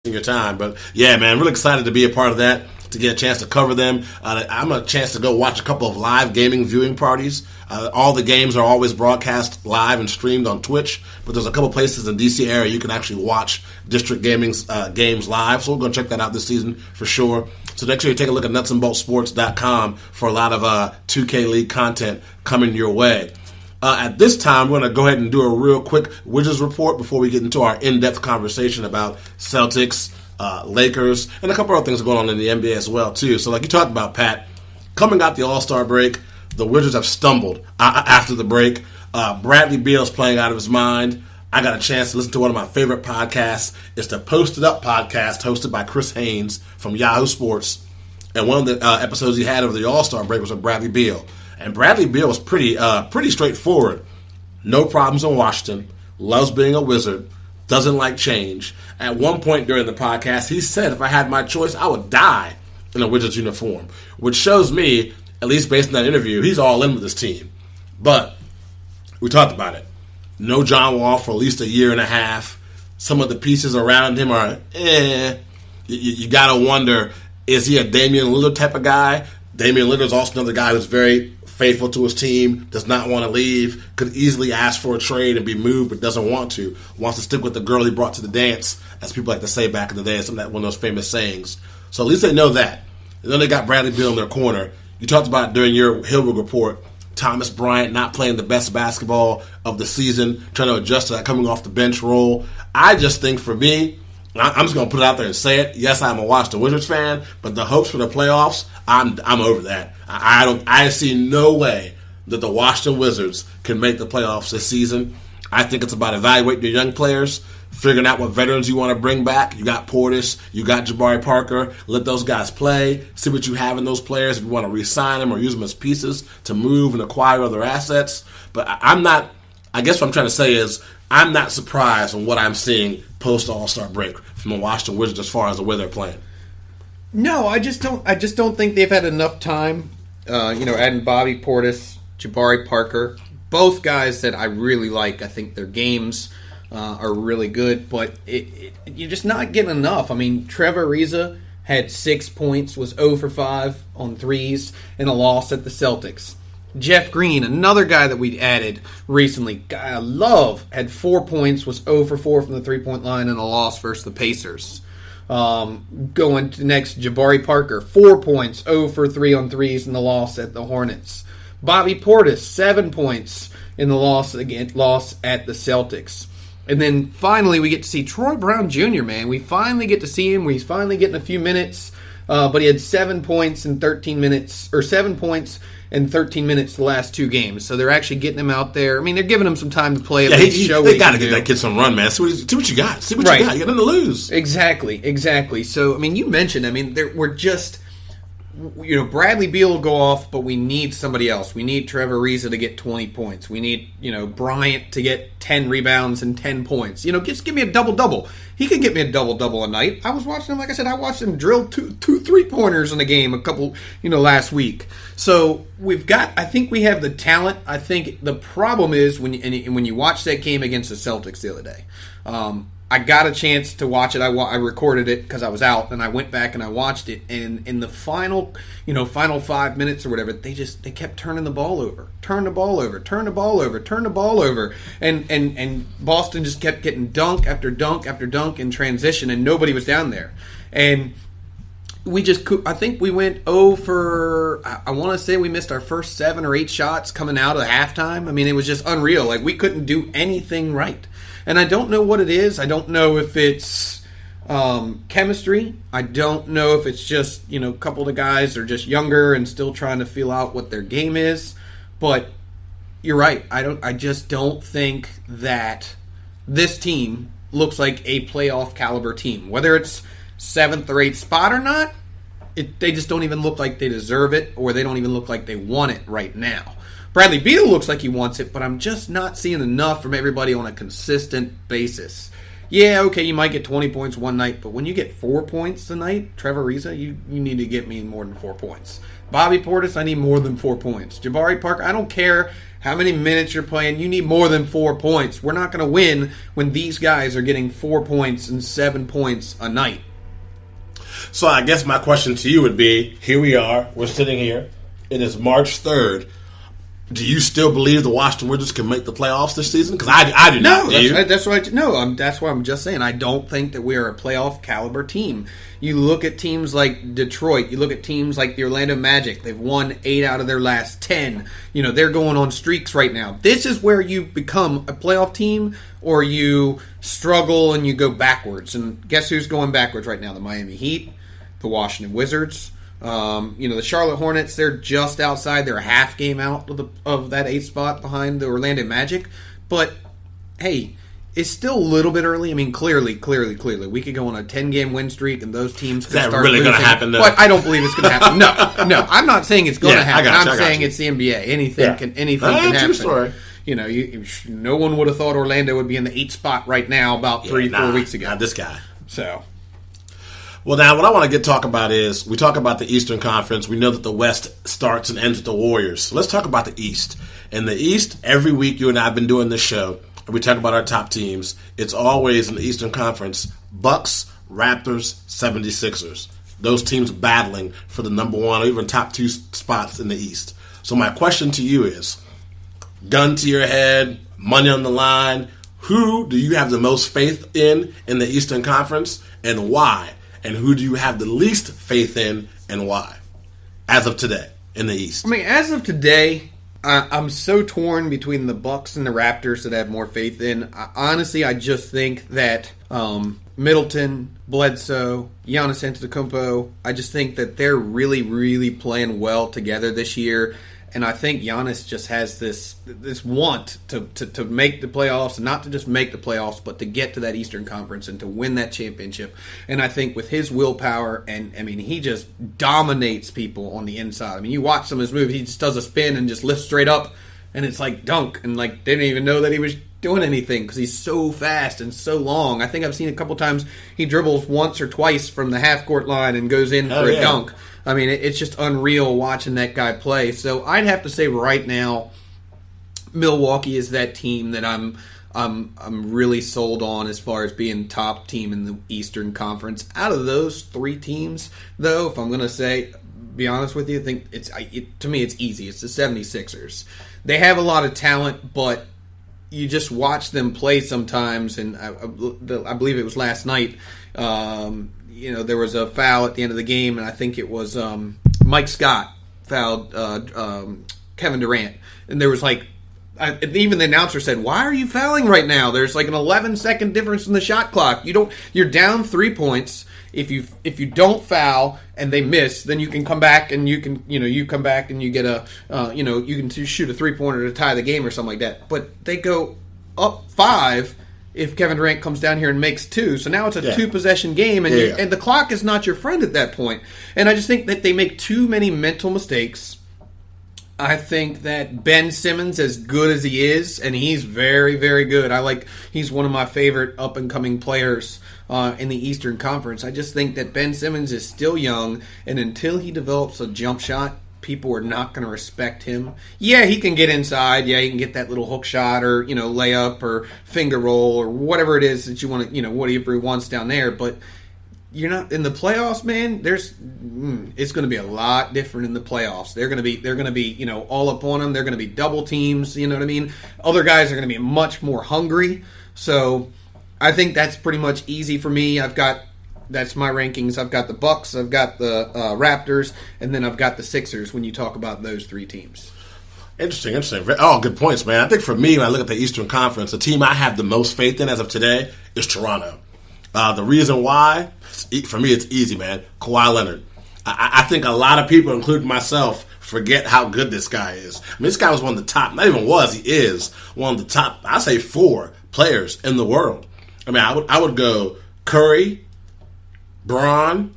your time. But yeah, man, really excited to be a part of that, to get a chance to cover them. I'm a chance to go watch a couple of live gaming viewing parties. All the games are always broadcast live and streamed on Twitch, but there's a couple places in DC area you can actually watch District Gaming's games live. So we're going to check that out this season for sure. So make sure you take a look at nutsandboltsports.com for a lot of 2K League content coming your way. At this time, we're going to go ahead and do a real quick Wizards report before we get into our in-depth conversation about Celtics, Lakers, and a couple other things going on in the NBA as well, too. So like you talked about, Pat, coming out the All-Star break, the Wizards have stumbled after the break. Bradley Beal's playing out of his mind. I got a chance to listen to one of my favorite podcasts. It's the Posted Up podcast hosted by Chris Haynes from Yahoo Sports. And one of the episodes he had over the All-Star break was with Bradley Beal. And Bradley Beal was pretty straightforward. No problems in Washington. Loves being a Wizard. Doesn't like change. At one point during the podcast, he said if I had my choice, I would die in a Wizards uniform. Which shows me, at least based on that interview, he's all in with this team. But we talked about it. No John Wall for at least a year and a half. Some of the pieces around him are You got to wonder, is he a Damian Lillard type of guy? Damian Lillard is also another guy who's very faithful to his team, does not want to leave, could easily ask for a trade and be moved, but doesn't want to. Wants to stick with the girl he brought to the dance, as people like to say back in the day. It's one of those famous sayings. So at least they know that. And then they got Bradley Beal in their corner. You talked about during your Hillwood report, Thomas Bryant not playing the best basketball of the season, trying to adjust to that coming off the bench role. I just think for me, I'm just going to put it out there and say it. Yes, I'm a Washington Wizards fan, but the hopes for the playoffs, I'm over that. I see no way that the Washington Wizards can make the playoffs this season. I think it's about evaluating your young players, figuring out what veterans you want to bring back. You got Portis, you got Jabari Parker. Let those guys play. See what you have in those players if you want to re-sign them or use them as pieces to move and acquire other assets. But I'm not. I guess what I'm trying to say is I'm not surprised on what I'm seeing post All-Star break from the Washington Wizards as far as the way they're playing. No, I just don't think they've had enough time. Adding Bobby Portis, Jabari Parker, both guys that I really like. I think their games are really good, but you're just not getting enough. I mean, Trevor Ariza had 6 points, was 0 for 5 on threes in a loss at the Celtics. Jeff Green, another guy that we added recently, guy I love, had 4 points, was 0 for 4 from the three-point line in a loss versus the Pacers. Going to next, Jabari Parker, 4 points, 0 for 3 on threes in the loss at the Hornets. Bobby Portis, 7 points in the loss at the Celtics. And then finally we get to see Troy Brown Jr., man. We finally get to see him. He's finally getting a few minutes. But he had 7 points in 13 minutes, or 7 points in 13 minutes the last 2 games. So they're actually getting him out there. I mean, they're giving him some time to play. They got to get that kid some run, man. See what you got. See what you got. You got nothing to lose. Exactly. So, I mean, you mentioned, we're just, Bradley Beal will go off, but we need somebody else. We need Trevor Ariza to get 20 points. We need, Bryant to get 10 rebounds and 10 points. Just give me a double-double. He could get me a double-double a night. I was watching him, like I said, I watched him drill two 3-pointers in a game a couple, last week. So I think we have the talent. I think the problem is when you watch that game against the Celtics the other day, I got a chance to watch it. I recorded it because I was out, and I went back and I watched it. And in the final 5 minutes or whatever, they kept turning the ball over, and Boston just kept getting dunk after dunk after dunk in transition, and nobody was down there. And I think we went 0 for, I want to say we missed our first 7 or 8 shots coming out of halftime. I mean, it was just unreal. Like, we couldn't do anything right. And I don't know what it is. I don't know if it's chemistry. I don't know if it's just, a couple of the guys are just younger and still trying to feel out what their game is. But you're right. I just don't think that this team looks like a playoff caliber team. Whether it's 7th or 8th spot or not, they just don't even look like they deserve it, or they don't even look like they want it right now. Bradley Beal looks like he wants it, but I'm just not seeing enough from everybody on a consistent basis. Yeah, okay, you might get 20 points one night, but when you get 4 points tonight, Trevor Ariza, you need to get me more than 4 points. Bobby Portis, I need more than 4 points. Jabari Parker, I don't care how many minutes you're playing, you need more than 4 points. We're not going to win when these guys are getting 4 points and 7 points a night. So I guess my question to you would be, here we are, we're sitting here, it is March 3rd. Do you still believe the Washington Wizards can make the playoffs this season? Because I do not. That's what I'm just saying. I don't think that we are a playoff caliber team. You look at teams like Detroit. You look at teams like the Orlando Magic. They've won 8 out of their last 10. They're going on streaks right now. This is where you become a playoff team, or you struggle and you go backwards. And guess who's going backwards right now? The Miami Heat, the Washington Wizards. The Charlotte Hornets, they're just outside. They're a half game out of that 8th spot behind the Orlando Magic. But, hey, it's still a little bit early. I mean, clearly, we could go on a 10-game win streak, and those teams could start losing. Is that really going to happen, though? But I don't believe it's going to happen. No, I'm not saying it's going to happen. I'm saying it's the NBA. Anything can happen. True story. No one would have thought Orlando would be in the 8th spot right now about 4 weeks ago. Not this guy. So... Well, now, what I want to talk about is, we talk about the Eastern Conference. We know that the West starts and ends with the Warriors. So let's talk about the East. In the East, every week you and I have been doing this show, and we talk about our top teams. It's always in the Eastern Conference, Bucks, Raptors, 76ers. Those teams battling for the number 1 or even top 2 spots in the East. So my question to you is, gun to your head, money on the line, who do you have the most faith in the Eastern Conference, and why? And who do you have the least faith in, and why? As of today, in the East. I mean, as of today, I'm so torn between the Bucks and the Raptors that I have more faith in. Honestly, I just think that Middleton, Bledsoe, Giannis Antetokounmpo, I just think that they're really, really playing well together this year. And I think Giannis just has this want to make the playoffs, and not to just make the playoffs, but to get to that Eastern Conference and to win that championship. And I think with his willpower, and I mean, he just dominates people on the inside. I mean, you watch some of his moves, he just does a spin and just lifts straight up, and it's like dunk. And like they didn't even know that he was doing anything because he's so fast and so long. I think I've seen a couple times he dribbles once or twice from the half-court line and goes in for a dunk. I mean, it's just unreal watching that guy play. So I'd have to say right now, Milwaukee is that team that I'm really sold on as far as being top team in the Eastern Conference. Out of those 3 teams, though, if I'm going to be honest with you, I think to me it's easy. It's the 76ers. They have a lot of talent, but you just watch them play sometimes, and I believe it was last night. There was a foul at the end of the game, and I think it was Mike Scott fouled Kevin Durant. And there was even the announcer said, "Why are you fouling right now? There's like an 11-second difference in the shot clock. You're down 3 points. If you don't foul and they miss, then you can come back and you come back and you get you can shoot a 3-pointer to tie the game or something like that. But they go up 5." If Kevin Durant comes down here and makes 2. So now it's a 2-possession game, and and the clock is not your friend at that point. And I just think that they make too many mental mistakes. I think that Ben Simmons, as good as he is, and he's very, very good. He's one of my favorite up-and-coming players in the Eastern Conference. I just think that Ben Simmons is still young, and until he develops a jump shot, people are not going to respect him. Yeah, he can get inside. Yeah, he can get that little hook shot or, layup or finger roll or whatever it is that you want to, whatever he wants down there. But you're not in the playoffs, man. It's going to be a lot different in the playoffs. They're going to be, all up on them. They're going to be double teams. You know what I mean? Other guys are going to be much more hungry. So I think that's pretty much easy for me. That's my rankings. I've got the Bucks, I've got the Raptors, and then I've got the Sixers when you talk about those 3 teams. Interesting. Oh, good points, man. I think for me, when I look at the Eastern Conference, the team I have the most faith in as of today is Toronto. The reason why, for me, it's easy, man. Kawhi Leonard. I think a lot of people, including myself, forget how good this guy is. I mean, this guy was one of the top, not even was, he is one of the top, I'd say 4 players in the world. I mean, I would go Curry, Braun,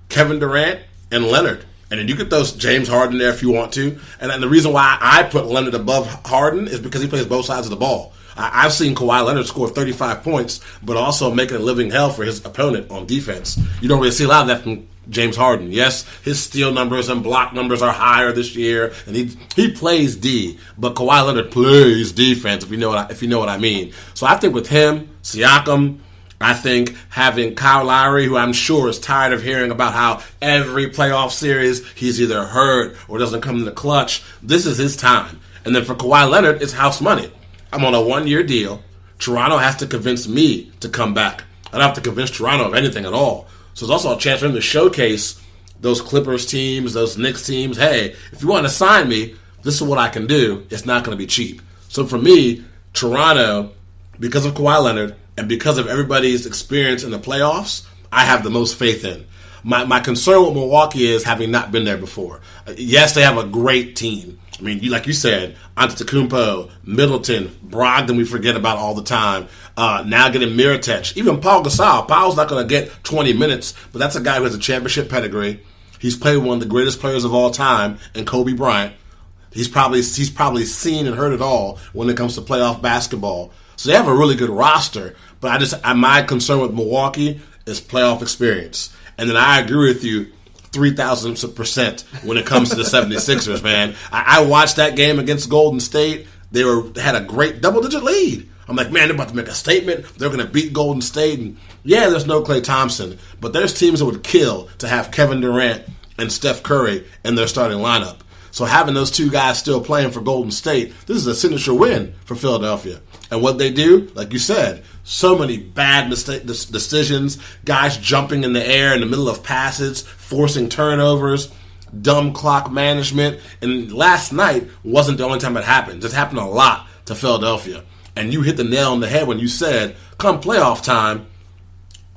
Kevin Durant, and Leonard. And then you could throw James Harden there if you want to. And the reason why I put Leonard above Harden is because he plays both sides of the ball. I've seen Kawhi Leonard score 35 points, but also making a living hell for his opponent on defense. You don't really see a lot of that from James Harden. Yes, his steal numbers and block numbers are higher this year, and he plays D, but Kawhi Leonard plays defense, if you know what I mean. So I think with him, Siakam, I think having Kyle Lowry, who I'm sure is tired of hearing about how every playoff series he's either hurt or doesn't come in the clutch, this is his time. And then for Kawhi Leonard, it's house money. I'm on a 1-year deal. Toronto has to convince me to come back. I don't have to convince Toronto of anything at all. So there's also a chance for him to showcase those Clippers teams, those Knicks teams, hey, if you want to sign me, this is what I can do. It's not going to be cheap. So for me, Toronto, because of Kawhi Leonard, and because of everybody's experience in the playoffs, I have the most faith in. My concern with Milwaukee is having not been there before. Yes, they have a great team. I mean, like you said, Antetokounmpo, Middleton, Brogdon we forget about all the time. Now getting Mirotic. Even Paul Gasol. Paul's not going to get 20 minutes, but that's a guy who has a championship pedigree. He's played one of the greatest players of all time in Kobe Bryant. He's probably seen and heard it all when it comes to playoff basketball. So they have a really good roster, but my concern with Milwaukee is playoff experience. And then I agree with you 3,000% when it comes to the 76ers, man. I watched that game against Golden State. They had a great double-digit lead. I'm like, man, they're about to make a statement. They're going to beat Golden State. And yeah, there's no Klay Thompson, but there's teams that would kill to have Kevin Durant and Steph Curry in their starting lineup. So having those two guys still playing for Golden State, this is a signature win for Philadelphia. And what they do, like you said, so many bad decisions, guys jumping in the air in the middle of passes, forcing turnovers, dumb clock management. And last night wasn't the only time it happened. It happened a lot to Philadelphia. And you hit the nail on the head when you said, come playoff time,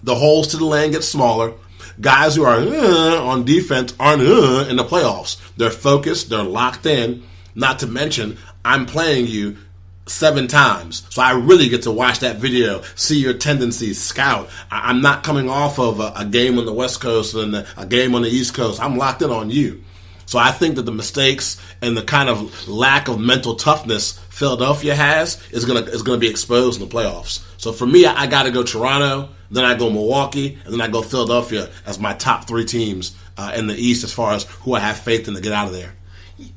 the holes to the lane get smaller. Guys who are on defense aren't in the playoffs. They're focused. They're locked in. Not to mention, I'm playing you 7 times. So I really get to watch that video, see your tendencies, scout. I'm not coming off of a game on the West Coast and a game on the East Coast. I'm locked in on you. So I think that the mistakes and the kind of lack of mental toughness Philadelphia has is gonna be exposed in the playoffs. So for me, I got to go Toronto, then I go Milwaukee, and then I go Philadelphia as my top 3 teams in the East as far as who I have faith in to get out of there.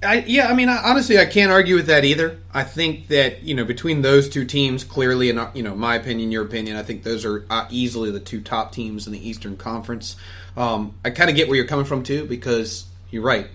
Honestly, I can't argue with that either. I think that, between those two teams, clearly, in my opinion, your opinion, I think those are easily the 2 top teams in the Eastern Conference. I kind of get where you're coming from, too, because you're right.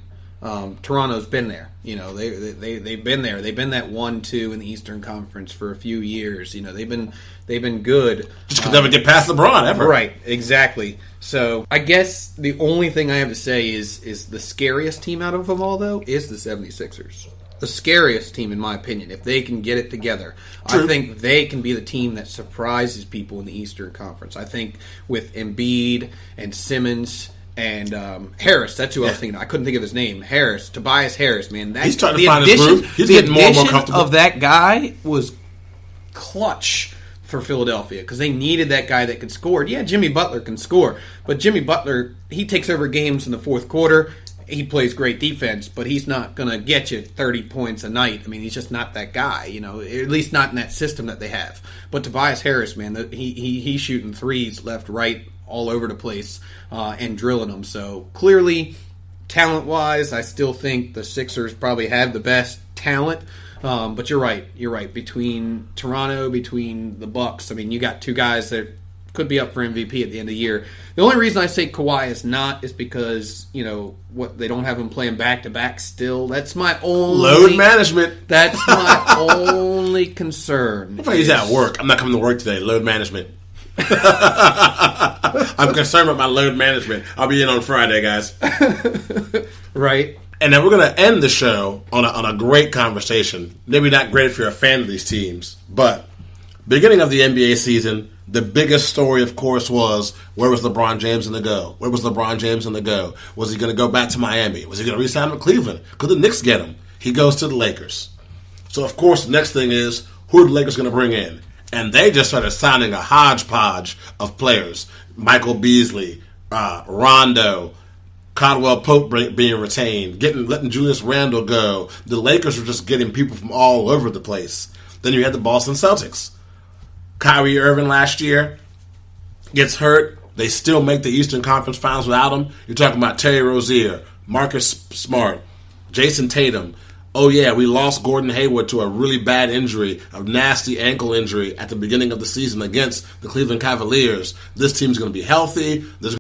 Toronto's been there. They've been there. They've been that 1-2 in the Eastern Conference for a few years. They've been good. Just could never get past LeBron ever. Right, exactly. So I guess the only thing I have to say is the scariest team out of them all, though, is the 76ers. The scariest team, in my opinion, if they can get it together. True. I think they can be the team that surprises people in the Eastern Conference. I think with Embiid and Simmons and Harris, that's who I was thinking. I couldn't think of his name. Tobias Harris, man. He's trying to find his groove. He's getting more and more comfortable. Of that guy was clutch for Philadelphia because they needed that guy that could score. Yeah, Jimmy Butler can score, but Jimmy Butler, he takes over games in the fourth quarter. He plays great defense, but he's not going to get you 30 points a night. I mean, he's just not that guy, at least not in that system that they have. But Tobias Harris, man, he's shooting threes left, right, all over the place and drilling them. So clearly, talent-wise, I still think the Sixers probably have the best talent. But you're right. Between Toronto, between the Bucks, I mean, you got 2 guys that could be up for MVP at the end of the year. The only reason I say Kawhi is not is because, they don't have him playing back-to-back still. That's my only... Load management. That's my only concern. If he's at work, I'm not coming to work today. Load management. I'm concerned about my load management. I'll be in on Friday, guys. Right. And then we're going to end the show on a great conversation. Maybe not great if you're a fan of these teams, but beginning of the NBA season, the biggest story, of course, was where was LeBron James going to go? Where was LeBron James going to go? Was he going to go back to Miami? Was he going to re-sign with Cleveland? Could the Knicks get him? He goes to the Lakers. So, of course, the next thing is, who are the Lakers going to bring in? And they just started signing a hodgepodge of players. Michael Beasley, Rondo, Caldwell Pope being retained, letting Julius Randle go. The Lakers were just getting people from all over the place. Then you had the Boston Celtics. Kyrie Irving last year gets hurt. They still make the Eastern Conference Finals without him. You're talking about Terry Rozier, Marcus Smart, Jason Tatum. Oh, yeah, we lost Gordon Hayward to a really bad injury, a nasty ankle injury at the beginning of the season against the Cleveland Cavaliers. This team's going to be healthy. There's